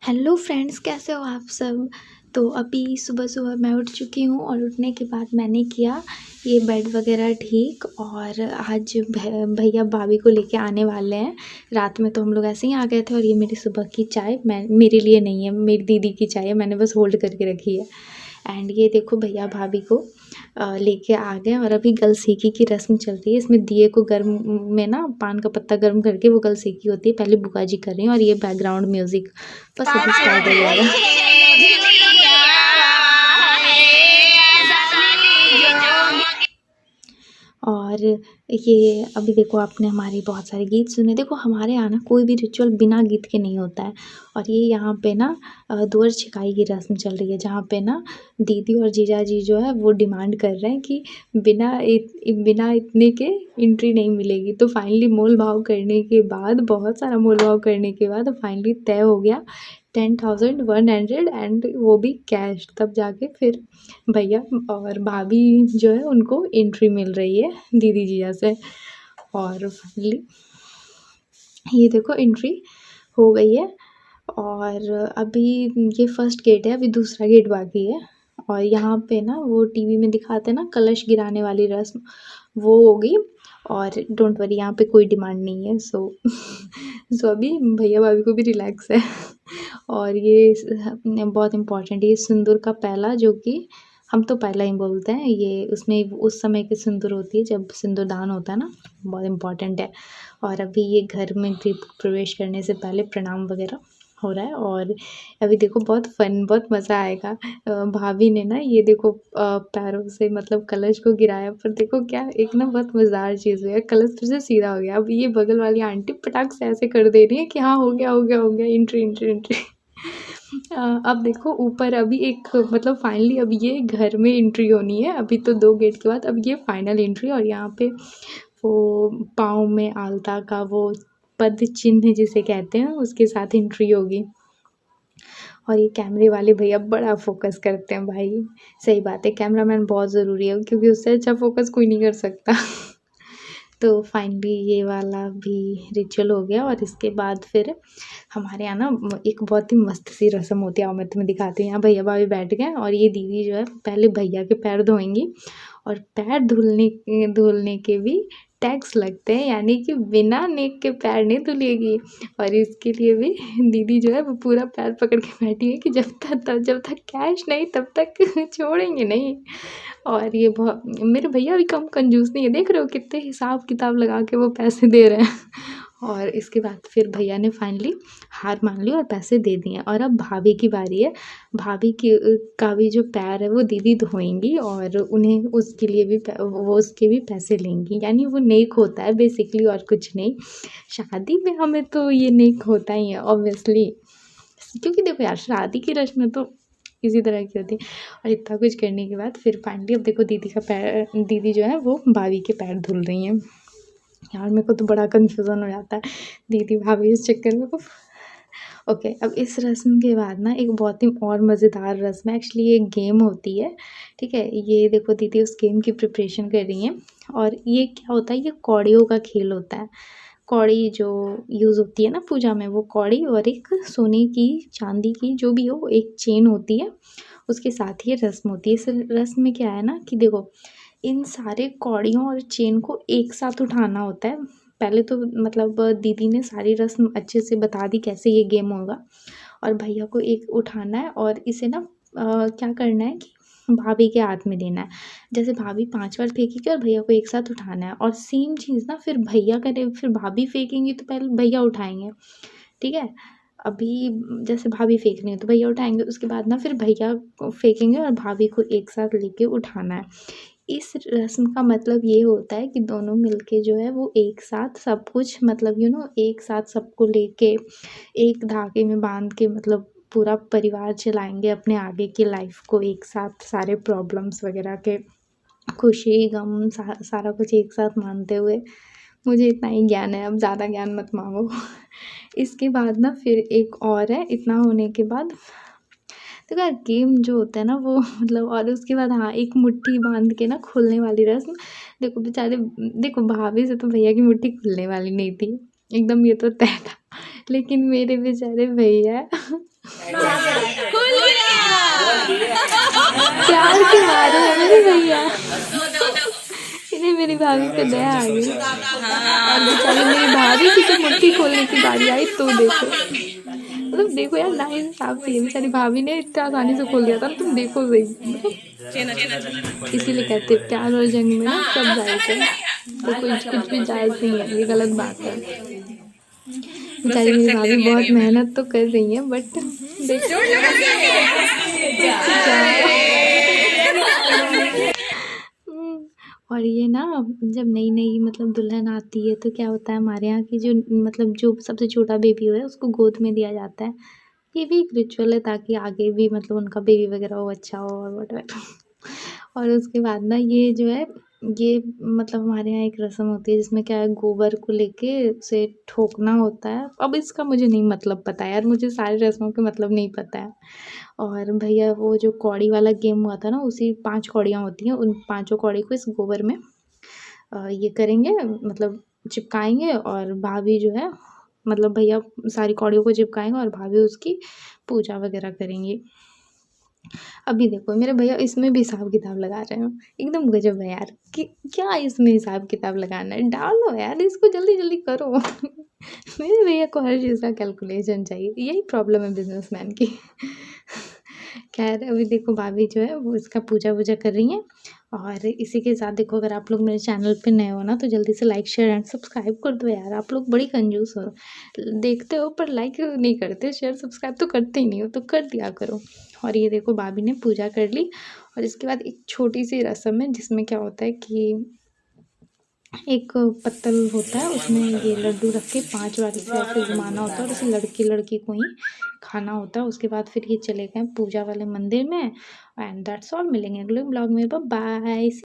Hello friends, कैसे हो आप सब। तो अभी सुबह सुबह मैं उठ चुकी हूँ और उठने के बाद मैंने किया ये बेड वगैरह ठीक। और आज भैया भाभी को लेके आने वाले हैं। रात में तो हम लोग ऐसे ही आ गए थे। और ये मेरी सुबह की चाय, मैं मेरे लिए नहीं है, मेरी दीदी की चाय है, मैंने बस होल्ड करके रखी है। एंड ये देखो भैया भाभी को लेके आ गए। और अभी गल सेकी की रस्म चल रही है। इसमें दिए को गर्म में ना पान का पत्ता गर्म करके वो गल सेकी होती है। पहले बुआ जी कर रही हैं और ये बैकग्राउंड म्यूजिक बस अभी स्टार्ट हो जाएगा। और ये अभी देखो, आपने हमारी बहुत सारे गीत सुने। देखो हमारे यहाँ ना कोई भी रिचुअल बिना गीत के नहीं होता है। और ये यहाँ पे ना दुअर छिकाई की रस्म चल रही है, जहाँ पे ना दीदी और जीजा जी जो है वो डिमांड कर रहे हैं कि बिना इतने के एंट्री नहीं मिलेगी। तो फाइनली मोल भाव करने के बाद, बहुत सारा मोल भाव करने के बाद फाइनली तय हो गया 10,100 एंड वो भी कैश। तब जाके फिर भैया और भाभी जो है उनको एंट्री मिल रही है दीदी जीजा से। और फाइनली ये देखो एंट्री हो गई है। और अभी ये फर्स्ट गेट है, अभी दूसरा गेट बाकी है। और यहाँ पे ना वो टीवी में दिखाते हैं ना कलश गिराने वाली रस्म, वो होगी। और डोंट वरी, यहाँ पे कोई डिमांड नहीं है। सो अभी भैया भाभी को भी रिलैक्स है। और ये बहुत इम्पोर्टेंट, ये सिंदूर का पहला, जो कि हम तो पहला ही बोलते हैं, ये उसमें उस समय की सिंदूर होती है जब सिंदूर दान होता है ना, बहुत इम्पोर्टेंट है। और अभी ये घर में गृह प्रवेश करने से पहले प्रणाम वगैरह हो रहा है। और अभी देखो बहुत फन, बहुत मज़ा आएगा। भाभी ने ना ये देखो पैरों से मतलब कलश को गिराया, पर देखो क्या एक ना बहुत मज़ेदार चीज़ हुई है, कलश फिर से सीधा हो गया। अब ये बगल वाली आंटी पटाख से ऐसे कर दे रही है कि हाँ हो गया हो गया हो गया, एंट्री एंट्री एंट्री। अब देखो ऊपर अभी एक मतलब फाइनली अब ये घर में एंट्री होनी है। अभी तो 2 गेट के बाद अब ये फाइनल एंट्री। और यहाँ पे वो पाँव में आलता का वो पद चिन्ह जिसे कहते हैं, उसके साथ एंट्री होगी। और ये कैमरे वाले भैया बड़ा फोकस करते हैं भाई। सही बात है, कैमरामैन बहुत ज़रूरी है, क्योंकि उससे अच्छा फोकस कोई नहीं कर सकता। तो फाइनली ये वाला भी रिचुअल हो गया। और इसके बाद फिर हमारे यहाँ ना एक बहुत ही मस्त सी रस्म होती है, आओ मैं तुम्हें दिखाती हूँ। यहाँ भैया भाभी बैठ गए और ये दीदी जो है पहले भैया के पैर धोएंगी। और पैर धुलने के भी टैक्स लगते हैं, यानी कि बिना नेक के पैर नहीं धुलेगी। और इसके लिए भी दीदी जो है वो पूरा पैर पकड़ के बैठी है कि जब तक कैश नहीं तब तक छोड़ेंगे नहीं। और ये बहुत, मेरे भैया भी कम कंजूस नहीं है, देख रहे हो कितने हिसाब किताब लगा के वो पैसे दे रहे हैं। और इसके बाद फिर भैया ने फाइनली हार मान ली और पैसे दे दिए। और अब भाभी की बारी है। भाभी की का भी जो पैर है वो दीदी धोएंगी और उन्हें उसके लिए भी वो उसके भी पैसे लेंगी, यानी वो नेक होता है बेसिकली, और कुछ नहीं। शादी में हमें तो ये नेक होता ही है ऑब्वियसली, क्योंकि देखो यार शादी की रस्म तो इसी तरह की होती है। और इतना कुछ करने के बाद फिर फाइनली अब देखो दीदी जो है वो भाभी के पैर धुल रही हैं। यार मेरे को तो बड़ा कन्फ्यूज़न हो जाता है दीदी भाभी इस चक्कर में। ओके, अब इस रस्म के बाद ना एक बहुत ही और मज़ेदार रस्म है। एक्चुअली ये एक गेम होती है, ठीक है। ये देखो दीदी उस गेम की प्रिपरेशन कर रही हैं। और ये क्या होता है, ये कौड़ियों का खेल होता है। कौड़ी जो यूज़ होती है ना पूजा में, वो कौड़ी और एक सोने की चांदी की जो भी हो एक चेन होती है, उसके साथ ही ये रस्म होती है। इस रस्म में क्या है ना कि देखो इन सारे कौड़ियों और चेन को एक साथ उठाना होता है। पहले तो मतलब दीदी ने सारी रस्म अच्छे से बता दी कैसे ये गेम होगा। और भैया को एक उठाना है और इसे ना क्या करना है कि भाभी के हाथ में देना है। जैसे भाभी 5 बार फेंकेगी और भैया को एक साथ उठाना है। और सेम चीज़ ना फिर भैया करे, फिर भाभी फेंकेंगी तो पहले भैया उठाएंगे, ठीक है। अभी जैसे भाभी फेंक रही है तो भैया उठाएंगे, उसके बाद ना फिर भैया फेंकेंगे और भाभी को एक साथ लेके उठाना है। इस रस्म का मतलब ये होता है कि दोनों मिलके जो है वो एक साथ सब कुछ मतलब एक साथ सबको लेके एक धागे में बांध के मतलब पूरा परिवार चलाएंगे अपने आगे की लाइफ को एक साथ, सारे प्रॉब्लम्स वगैरह के, खुशी गम सारा कुछ एक साथ मानते हुए। मुझे इतना ही ज्ञान है, अब ज़्यादा ज्ञान मत मांगो। इसके बाद ना फिर एक और है। इतना होने के बाद देखो यार गेम जो होता है ना वो मतलब, और उसके बाद हाँ एक मुट्ठी बांध के ना खोलने वाली रस्म। देखो बेचारे, देखो भाभी से तो भैया की मुट्ठी खुलने वाली नहीं थी एकदम, ये तो तय था। लेकिन मेरे बेचारे भैया प्यार के मारे है मेरे भैया। इन्हें मेरी भाभी पे दया आ गई और बेचारी मेरी भाभी की तो मुट्ठी खोलने की बारी आई तो देखो, मतलब देखो यार नाइंसाफी है, बेचारी भाभी ने इतना आसानी से खोल दिया था, तुम देखो सही, मतलब इसीलिए कहते हैं प्यार और जंग में ना सब जायज़ है, तो कुछ भी जायज़ नहीं है, ये गलत बात है। बेचारी मेरी भाभी बहुत मेहनत तो कर रही है बट देखो और ये ना जब नई नई मतलब दुल्हन आती है तो क्या होता है हमारे यहाँ की जो मतलब जो सबसे छोटा बेबी है उसको गोद में दिया जाता है। ये भी एक रिचुअल है ताकि आगे भी मतलब उनका बेबी वगैरह हो अच्छा हो और व्हाटएवर। और उसके बाद ना ये जो है ये मतलब हमारे यहाँ एक रस्म होती है जिसमें क्या है गोबर को लेके उसे ठोकना होता है। अब इसका मुझे नहीं मतलब पता है यार, मुझे सारे रस्मों के मतलब नहीं पता है। और भैया वो जो कौड़ी वाला गेम हुआ था ना उसी 5 कौड़ियाँ होती हैं, उन 5 कौड़ी को इस गोबर में ये करेंगे मतलब चिपकाएंगे और भाभी जो है मतलब भैया सारी कौड़ियों को चिपकाएंगे और भाभी उसकी पूजा वगैरह करेंगी। अभी देखो मेरे भैया इसमें भी हिसाब किताब लगा रहे हैं, एकदम गजब है यार कि क्या इसमें हिसाब किताब लगाना है, डालो यार इसको जल्दी जल्दी करो। मेरे भैया को हर चीज़ का कैलकुलेशन चाहिए, यही प्रॉब्लम है बिजनेसमैन की। खैर अभी देखो भाभी जो है वो इसका पूजा वूजा कर रही हैं और इसी के साथ देखो अगर आप लोग मेरे चैनल पे नए हो ना तो जल्दी से लाइक शेयर एंड सब्सक्राइब कर दो यार, आप लोग बड़ी कंजूस हो, देखते हो पर लाइक नहीं करते, शेयर सब्सक्राइब तो करते ही नहीं हो, तो कर दिया करो। और ये देखो भाभी ने पूजा कर ली और इसके बाद एक छोटी सी रस्म है जिसमें क्या होता है कि एक पत्तल होता है उसमें ये लड्डू रख के 5 बार इसे ऐसे घुमाना होता है और इसे लड़की को ही खाना होता है। उसके बाद फिर ये चले गए पूजा वाले मंदिर में एंड दैट्स ऑल। मिलेंगे अगले ब्लॉग में, बाय बाय।